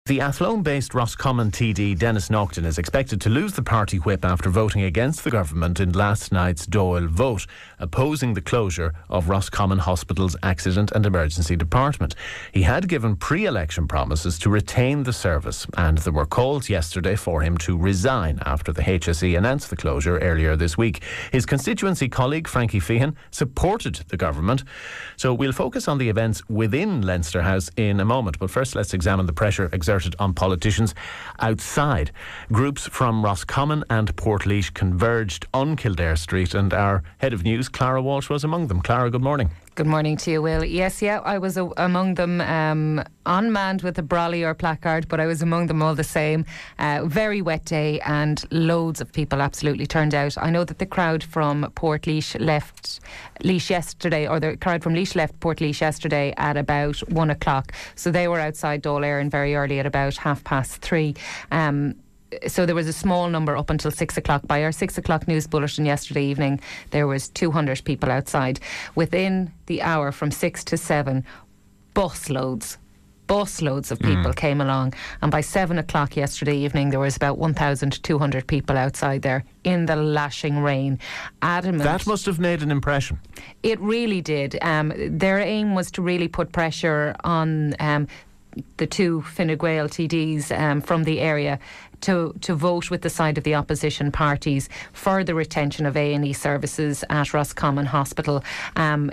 The Athlone-based Roscommon TD Denis Naughten is expected to lose the party whip after voting against the government in last night's Dail vote, opposing the closure of Roscommon Hospital's Accident and Emergency Department. He had given pre-election promises to retain the service, and there were calls yesterday for him to resign after the HSE announced the closure earlier this week. His constituency colleague, Frankie Feehan, supported the government. So we'll focus on the events within Leinster House in a moment, but first let's examine the pressure exerted on politicians outside. Groups from Roscommon and Portlaoise converged on Kildare Street, and our head of news, Clara Walshe, was among them. Clara, good morning. Good morning to you, Will. Yes, I was among them, unmanned with a brolly or placard, but I was among them all the same. Very wet day and loads of people absolutely turned out. I know that the crowd from Portlaoise left Laois yesterday, or the crowd from Laois left Portlaoise yesterday at about 1 o'clock. So they were outside Dail very early at about 3:30. So there was a small number up until 6 o'clock. By our 6 o'clock news bulletin yesterday evening, there was 200 people outside. Within the hour from 6 to 7, busloads of people came along, and by 7 o'clock yesterday evening there was about 1,200 people outside there in the lashing rain. Adamant. That must have made an impression. It really did. Their aim was to really put pressure on the two Fine Gael TDs from the area to vote with the side of the opposition parties for the retention of A&E services at Roscommon Hospital.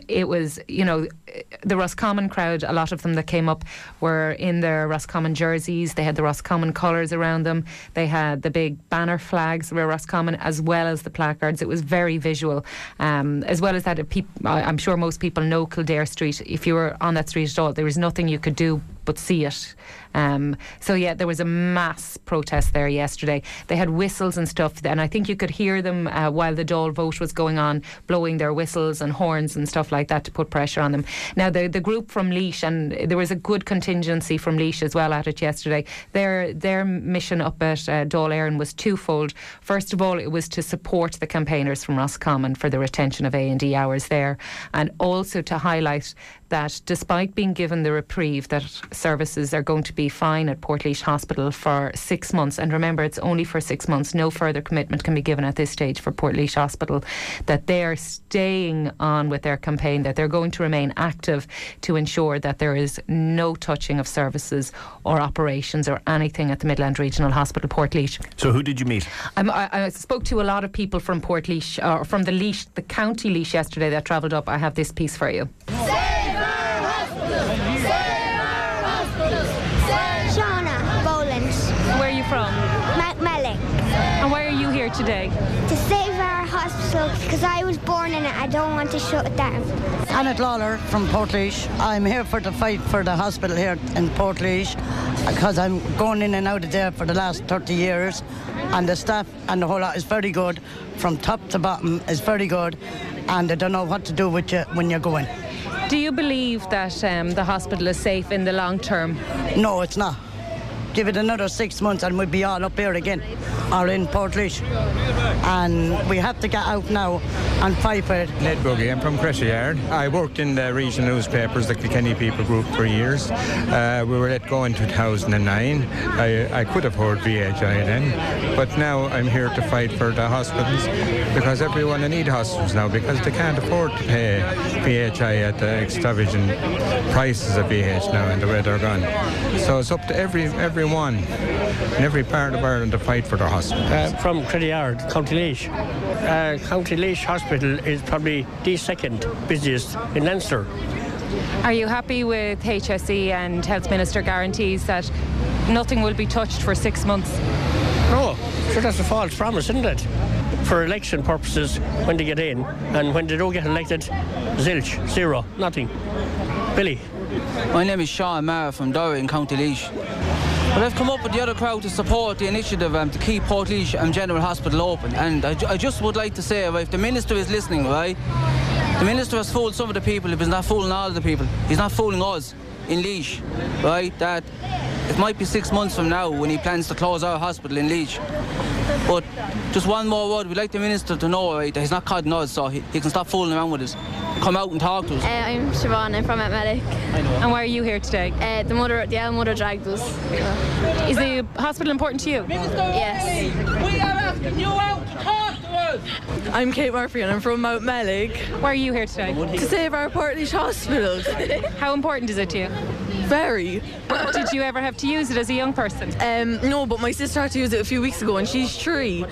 It was, the Roscommon crowd, a lot of them that came up were in their Roscommon jerseys. They had the Roscommon colours around them. They had the big banner flags were Roscommon, as well as the placards. It was very visual. As well as that, I'm sure most people know Kildare Street. If you were on that street at all, there was nothing you could do but see it. There was a mass protest there yesterday. They had whistles and stuff, and I think you could hear them while the Dail vote was going on, blowing their whistles and horns and stuff like that to put pressure on them. Now the group from Laois, and there was a good contingency from Laois as well at it yesterday, their mission up at Dail was twofold. First of all, it was to support the campaigners from Roscommon for the retention of A&E hours there, and also to highlight that despite being given the reprieve that services are going to be fine at Portlaoise Hospital for 6 months, and remember it's only for 6 months, no further commitment can be given at this stage for Portlaoise Hospital, that they're staying on with their campaign, that they're going to remain active to ensure that there is no touching of services or operations or anything at the Midlands Regional Hospital, Portlaoise. So who did you meet? I spoke to a lot of people from Portlaoise, or from the county Laois yesterday that travelled up. I have this piece for you. From? Macmillan. And why are you here today? To save our hospital, because I was born in it. I don't want to shut it down. Annette Lawler from Portlaoise. I'm here for the fight for the hospital here in Portlaoise, because I'm going in and out of there for the last 30 years, and the staff and the whole lot is very good. From top to bottom is very good, and they don't know what to do with you when you're going. Do you believe that the hospital is safe in the long term? No, it's not. Give it another 6 months and we'll be all up here again, or in Portlaoise. And we have to get out now and fight for it. Ned Buggy, I'm from Cressy-Yard. I worked in the regional newspapers, the Kilkenny People Group, for years. We were let go in 2009. I could have heard VHI then, but now I'm here to fight for the hospitals, because everyone needs hospitals now, because they can't afford to pay VHI at the extravagant prices of VH now and the way they're gone. So it's up to everyone in every part of Ireland to fight for their hospitals. From Cressy-Yard, County Laois. County Laois Hospital is probably the second busiest in Leinster. Are you happy with HSE and Health Minister guarantees that nothing will be touched for 6 months? No, sure, that's a false promise, isn't it? For election purposes, when they get in, and when they don't get elected, zilch, zero, nothing. Billy. My name is Sean Maher from Dail in County Laois. Well, I've come up with the other crowd to support the initiative to keep Portlaoise General Hospital open. And I just would like to say, if the Minister is listening, right, the Minister has fooled some of the people, if he's not fooling all of the people. He's not fooling us in Laois, right, that it might be 6 months from now when he plans to close our hospital in Laois. But just one more word, we'd like the Minister to know, right, that he's not codding us, so he can stop fooling around with us. come out and talk to us. I'm Siobhan, I'm from Medic. And why are you here today? The Dail mother dragged us. Is the hospital important to you? Yes. We are asking you out to talk to us. I'm Kate Murphy and I'm from Mount Mellick. Why are you here today? To save our Portlaoise hospitals. How important is it to you? Very. Did you ever have to use it as a young person? No, but my sister had to use it a few weeks ago and she's 3.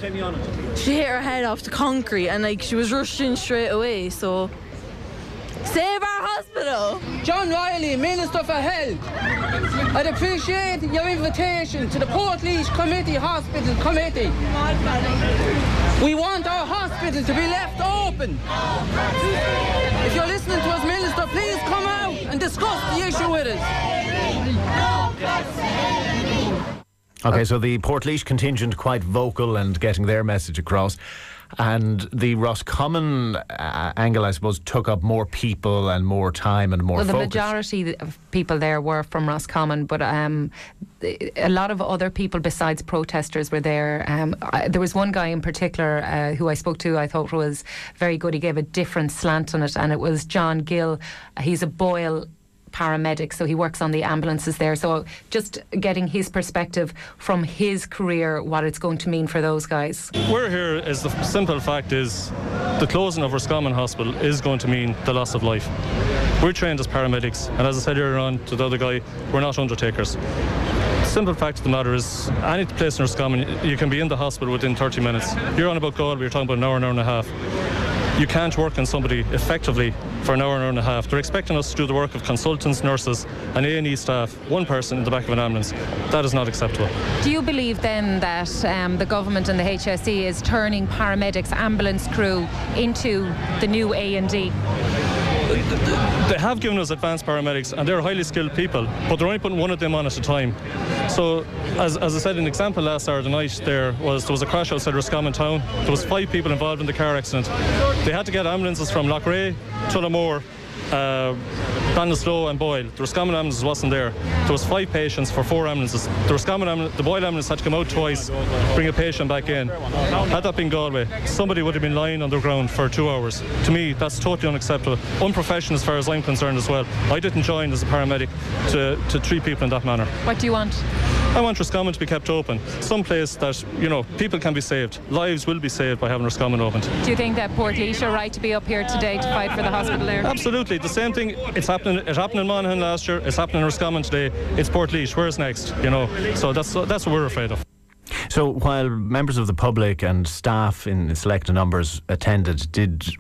She hit her head off the concrete and she was rushed in straight away, so save our hospital! John Riley, Minister for Health. I'd appreciate your invitation to the Portlaoise Hospital Committee. We want our hospital to be left open. If you're listening to us, Minister, please come out and discuss the issue with us. Okay, so the Portlaoise contingent quite vocal and getting their message across. And the Roscommon angle, I suppose, took up more people and more time and more focus. Well, the majority of people there were from Roscommon, but a lot of other people besides protesters were there. There was one guy in particular who I spoke to, I thought was very good. He gave a different slant on it, and it was John Gill. He's a Boyle paramedic, so he works on the ambulances there. So just getting his perspective from his career, what it's going to mean for those guys. We're here as the simple fact is the closing of Roscommon Hospital is going to mean the loss of life. We're trained as paramedics, and as I said earlier on to the other guy, we're not undertakers. Simple fact of the matter is, any place in Roscommon, you can be in the hospital within 30 minutes. You're on about Galway, you're talking about an hour and a half. You can't work on somebody effectively for an hour and a half. They're expecting us to do the work of consultants, nurses and A&E staff, one person in the back of an ambulance. That is not acceptable. Do you believe then that the government and the HSE is turning paramedics, ambulance crew into the new A&D? They have given us advanced paramedics and they're highly skilled people, but they're only putting one of them on at a time. So, as I said, an example last Saturday night, there was a crash outside Roscommon town. There was 5 people involved in the car accident. They had to get ambulances from Loughrea, Tullamore, Ballinasloe and Boyle. The Roscommon ambulance wasn't there. There was 5 patients for 4 ambulances. The Boyle ambulance had to come out twice, bring a patient back in. Had that been Galway, somebody would have been lying on the ground for 2 hours. To me, that's totally unacceptable. Unprofessional as far as I'm concerned as well. I didn't join as a paramedic to treat people in that manner. What do you want? I want Roscommon to be kept open. Some place that, people can be saved. Lives will be saved by having Roscommon opened. Do you think that Portlaoise are right to be up here today to fight for the hospital there? Absolutely. The same thing, it happened in Monaghan last year, it's happening in Roscommon today. It's Portlaoise. Where's next? So that's what we're afraid of. So while members of the public and staff in select numbers attended,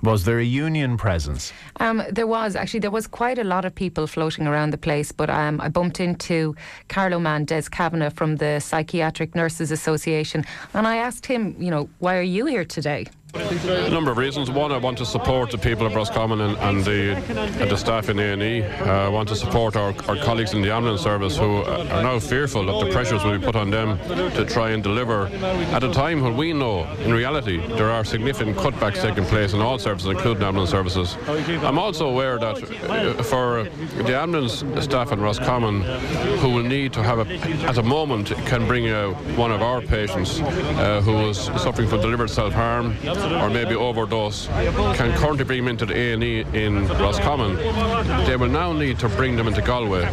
was there a union presence? There was quite a lot of people floating around the place, but I bumped into Carlo Man Des Kavanagh from the Psychiatric Nurses Association, and I asked him, why are you here today? A number of reasons. One, I want to support the people of Roscommon and the staff in A&E. I want to support our colleagues in the ambulance service who are now fearful that the pressures will be put on them to try and deliver at a time when we know, in reality, there are significant cutbacks taking place in all services, including ambulance services. I'm also aware that for the ambulance staff in Roscommon who will need to have at a moment can bring one of our patients who is suffering from deliberate self-harm or maybe overdose, can currently bring them into the A&E in Roscommon. They will now need to bring them into Galway,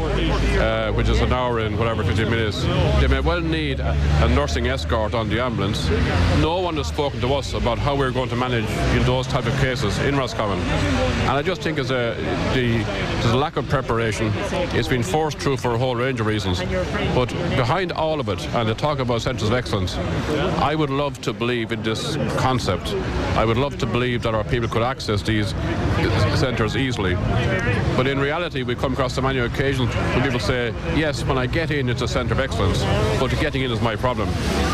which is an hour and 15 minutes. They may well need a nursing escort on the ambulance. No one has spoken to us about how we're going to manage those type of cases in Roscommon. And I just think there's a lack of preparation. It's been forced through for a whole range of reasons. But behind all of it, and the talk about centres of excellence, I would love to believe in this concept. I would love to believe that our people could access these centres easily. But in reality, we come across so many occasions when people say, yes, when I get in, it's a centre of excellence, but getting in is my problem.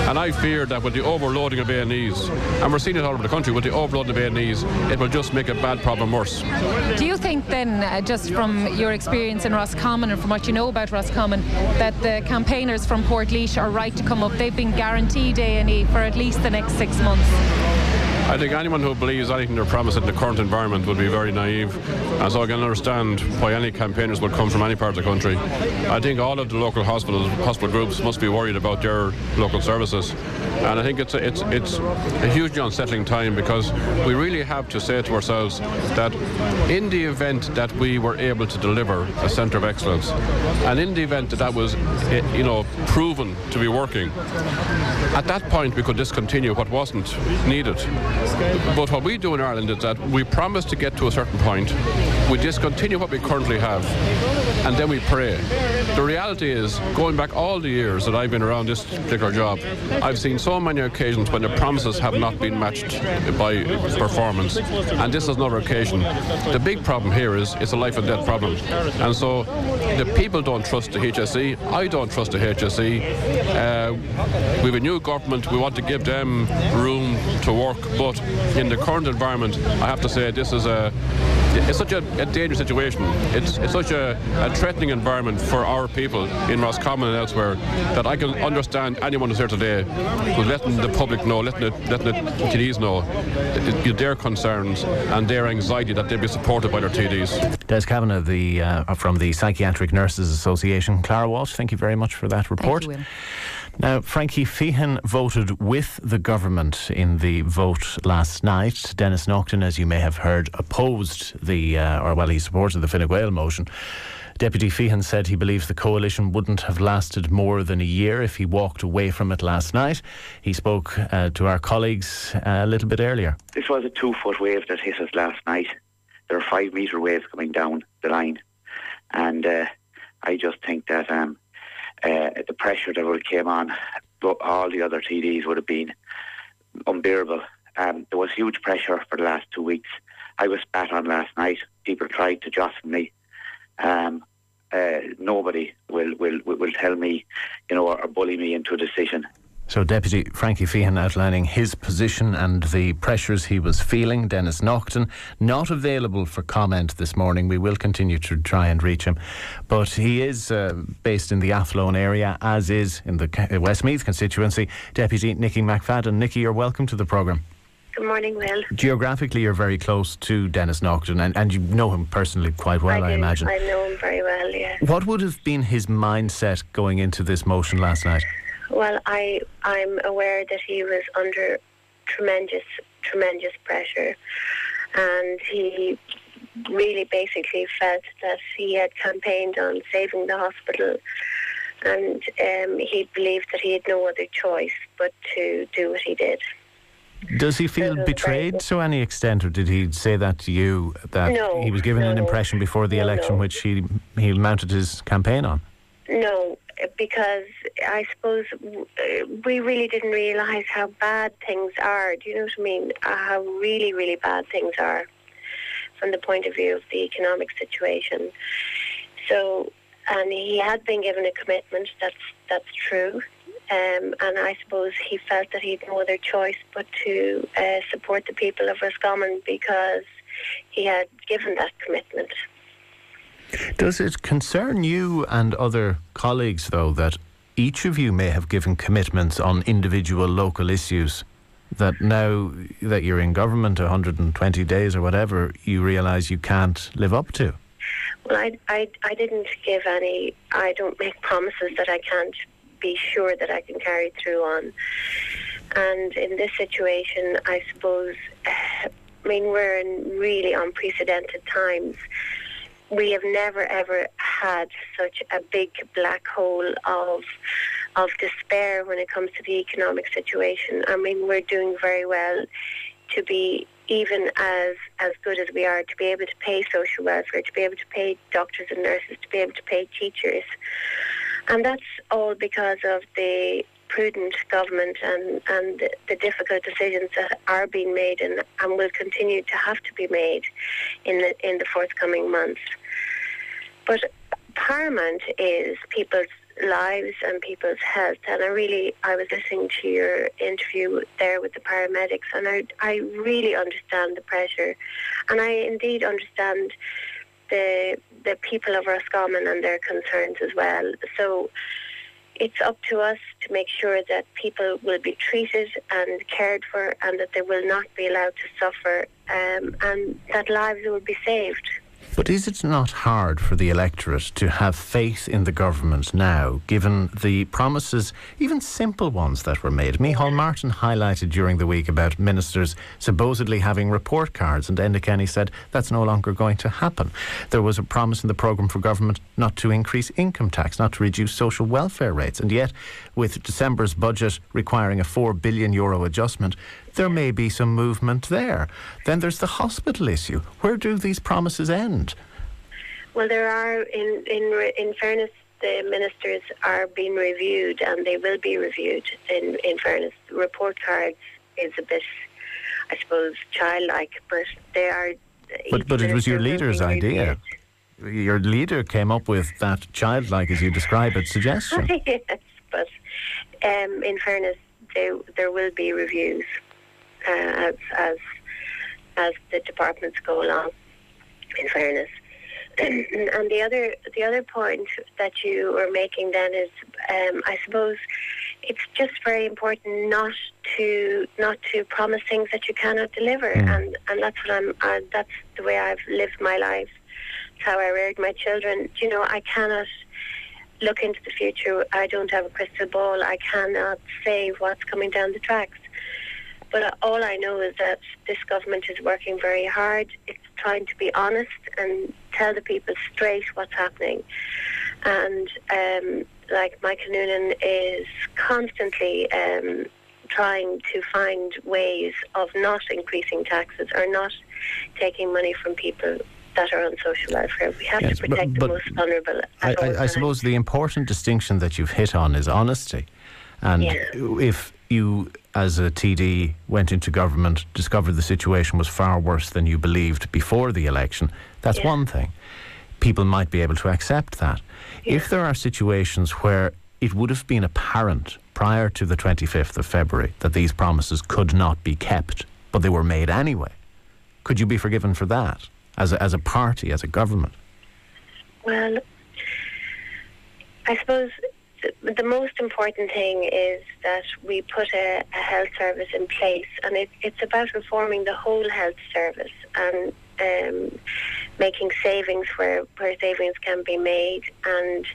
And I fear that with the overloading of A&Es, and we're seeing it all over the country, with the overloading of A&Es, it will just make a bad problem worse. Do you think then, just from your experience in Roscommon and from what you know about Roscommon, that the campaigners from Portlaoise are right to come up? They've been guaranteed A&E for at least the next 6 months. I think anyone who believes anything they're promised in the current environment would be very naive, and so I can understand why any campaigners would come from any part of the country. I think all of the local hospital groups must be worried about their local services, and I think it's a hugely unsettling time, because we really have to say to ourselves that in the event that we were able to deliver a centre of excellence, and in the event that was proven to be working, at that point we could discontinue what wasn't needed. But what we do in Ireland is that we promise to get to a certain point, we discontinue what we currently have, and then we pray. The reality is, going back all the years that I've been around this particular job, I've seen so many occasions when the promises have not been matched by performance, and this is another occasion. The big problem here is it's a life and death problem, and so the people don't trust the HSE. I don't trust the HSE. We have a new government. We want to give them room to work, but in the current environment, I have to say this is it's such a dangerous situation. It's such a threatening environment for our people in Roscommon and elsewhere, that I can understand anyone who's here today who's letting the public know, letting the TDs know their concerns and their anxiety that they'll be supported by their TDs. Des Kavanagh from the Psychiatric Nurses Association. Clara Walshe, thank you very much for that report. Thank you, Will. Now, Frankie Feehan voted with the government in the vote last night. Denis Naughten, as you may have heard, opposed he supported the Fine Gael motion. Deputy Feehan said he believes the coalition wouldn't have lasted more than a year if he walked away from it last night. He spoke to our colleagues a little bit earlier. This was a 2-foot wave that hit us last night. There are 5-metre waves coming down the line. And I just think that the pressure that would have came on all the other TDs would have been unbearable. There was huge pressure for the last 2 weeks. I was spat on last night. People tried to jostle me. Nobody will tell me, or bully me into a decision. So Deputy Frankie Feehan outlining his position and the pressures he was feeling. Denis Naughten not available for comment this morning. We will continue to try and reach him, but he is based in the Athlone area, as is in the Westmeath constituency. Deputy Nicky McFadden. Nicky, you're welcome to the programme. Good morning, Will. Geographically, you're very close to Denis Naughten, and you know him personally quite well, I imagine. I know him very well, yeah. What would have been his mindset going into this motion last night? Well, I'm aware that he was under tremendous pressure, and he really basically felt that he had campaigned on saving the hospital, and he believed that he had no other choice but to do what he did. Does he feel betrayed to any extent, or did he say that to you, that he was given an impression before the election which he mounted his campaign on? No, because I suppose we really didn't realise how bad things are. Do you know what I mean? How really, really bad things are from the point of view of the economic situation. So, and he had been given a commitment, that's true. And I suppose he felt that he had no other choice but to support the people of Roscommon because he had given that commitment. Does it concern you and other colleagues, though, that each of you may have given commitments on individual local issues that now that you're in government 120 days or whatever, you realise you can't live up to? Well, I didn't give any. I don't make promises that I can't be sure that I can carry through on. And in this situation, I suppose, we're in really unprecedented times. We have never ever had such a big black hole of despair when it comes to the economic situation. We're doing very well to be even as good as we are, to be able to pay social welfare, to be able to pay doctors and nurses, to be able to pay teachers. And that's all because of the prudent government and the difficult decisions that are being made and will continue to have to be made in the forthcoming months. But paramount is people's lives and people's health. And I was listening to your interview there with the paramedics, and I really understand the pressure, and I indeed understand the people of Roscommon and their concerns as well. So it's up to us to make sure that people will be treated and cared for, and that they will not be allowed to suffer, and that lives will be saved. But is it not hard for the electorate to have faith in the government now, given the promises, even simple ones, that were made? Micheál Martin highlighted during the week about ministers supposedly having report cards, and Enda Kenny said that's no longer going to happen. There was a promise in the programme for government not to increase income tax, not to reduce social welfare rates, and yet with December's budget requiring a €4 billion adjustment, there may be some movement there. Then there's the hospital issue. Where do these promises end? Well, there are, in fairness, the ministers are being reviewed, and they will be reviewed. In fairness, report cards is a bit, I suppose, childlike, but they are. But it was your leader's idea. Your leader came up with that childlike, as you describe it, suggestion. Yes, but in fairness, there will be reviews. As the departments go along, in fairness. And the other point that you were making then is, I suppose, it's just very important not to promise things that you cannot deliver, and that's what that's the way I've lived my life. It's how I reared my children. You know, I cannot look into the future. I don't have a crystal ball. I cannot say what's coming down the tracks. But all I know is that this government is working very hard. It's trying to be honest and tell the people straight what's happening. And like Michael Noonan is constantly trying to find ways of not increasing taxes or not taking money from people that are on social welfare. We have to protect the most vulnerable. I suppose the important distinction that you've hit on is honesty. And if you, as a TD, went into government, discovered the situation was far worse than you believed before the election, that's one thing. People might be able to accept that. If there are situations where it would have been apparent prior to the 25th of February that these promises could not be kept, but they were made anyway, could you be forgiven for that as a party, as a government? Well, I suppose the most important thing is that we put a health service in place, and it's about reforming the whole health service and making savings where savings can be made, and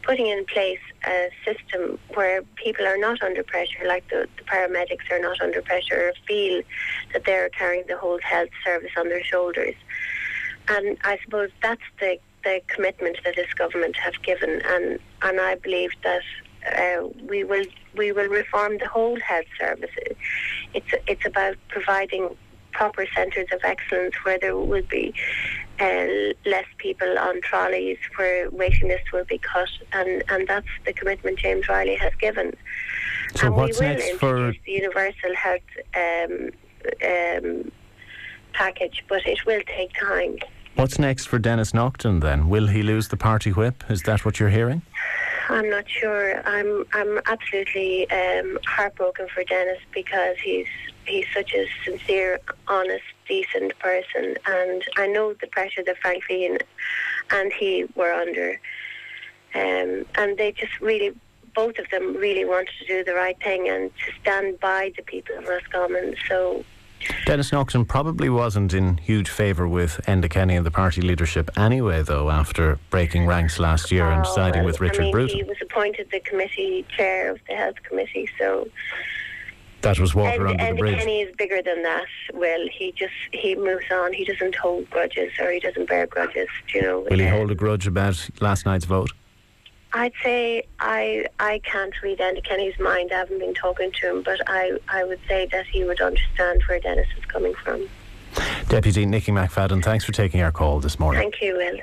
putting in place a system where people are not under pressure, like the paramedics are not under pressure or feel that they're carrying the whole health service on their shoulders. And I suppose that's the commitment that this government have given, and I believe that we will reform the whole health service. It's about providing proper centres of excellence where there will be less people on trolleys, where waiting lists will be cut, and that's the commitment James Riley has given. So and what's we will next introduce the universal health package, but it will take time. What's next for Denis Naughten then? Will he lose the party whip? Is that what you're hearing? I'm not sure. I'm absolutely heartbroken for Denis, because he's such a sincere, honest, decent person, and I know the pressure that Frank Fionn and he were under, and they just really, both of them really wanted to do the right thing and to stand by the people of Roscommon. So Denis Naughten probably wasn't in huge favour with Enda Kenny and the party leadership anyway, though, after breaking ranks last year and siding with Richard Bruton. He was appointed the committee chair of the health committee, so that was water under the bridge. Enda Kenny is bigger than that, Will. He moves on. He doesn't hold grudges, or he doesn't bear grudges, you know. Will he hold a grudge about last night's vote? I'd say I can't read Enda Kenny's mind. I haven't been talking to him, but I would say that he would understand where Denis is coming from. Deputy Nicky McFadden, thanks for taking our call this morning. Thank you, Will.